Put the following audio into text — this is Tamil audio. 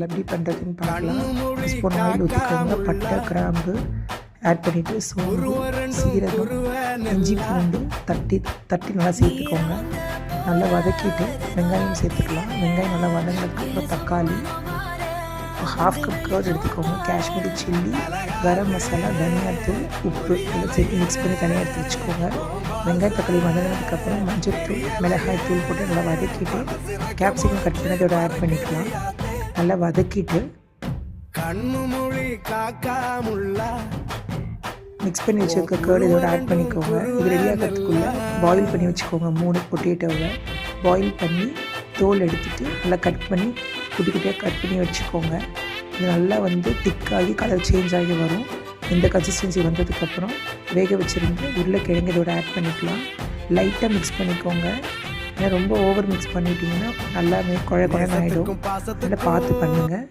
எப்படி பண்ணுறதுன்னு பார்க்கலாம். 1 ஸ்பூன் ஆயில் ஊற்றிக்கோங்க. பட்டை, கிராம்பு ஆட் பண்ணிவிட்டு சோம்பு, சீரகம், இஞ்சி பூண்டு தட்டி நல்லா சேர்த்துக்கோங்க. நல்லா வதக்கிட்டு வெங்காயம் சேர்த்துக்கலாம். வெங்காயம் நல்லா வதங்கினதுக்கப்புறம் தக்காளி, 1/2 கப் கர்ட் எடுத்துக்கோங்க. காஷ்மீரி சில்லி, கரம் மசாலா, தனியாத்தூள், உப்பு எல்லாம் சேர்த்து மிக்ஸ் பண்ணி தனியாக எடுத்து வச்சுக்கோங்க. வெங்காயம் தக்காளி வதங்கினதுக்கப்புறம் மஞ்சள்தூள், மிளகாய் தூள் போட்டு நல்லா வதக்கிட்டு கேப்சிகம் கட் பண்ணதோட ஆட் பண்ணிக்கலாம். நல்லா வதக்கிட்டு மிக்ஸ் பண்ணி வச்சுருக்க கர்ட் இதோட ஆட் பண்ணிக்கோங்க. இது ரெடியாகிறதுக்குள்ளே பாயில் பண்ணி வச்சுக்கோங்க. 3 பொட்டேட்டோவை பாயில் பண்ணி தோல் எடுத்துகிட்டு நல்லா கட் பண்ணி குட்டி குட்டியாக கட் பண்ணி வச்சுக்கோங்க. இது நல்லா திக்காகி கலர் சேஞ்ச் ஆகி வரும். இந்த கன்சிஸ்டன்சி வந்ததுக்கப்புறம் வேக வச்சுருந்து உருளைக்கிழங்கு இதோட ஆட் பண்ணிக்கலாம். லைட்டாக மிக்ஸ் பண்ணிக்கோங்க. ஏன்னா ரொம்ப ஓவர் மிக்ஸ் பண்ணிட்டீங்கன்னா நல்லாவே குழ குழன்னு ஆகிடும். நல்லா பார்த்து பண்ணுங்கள்.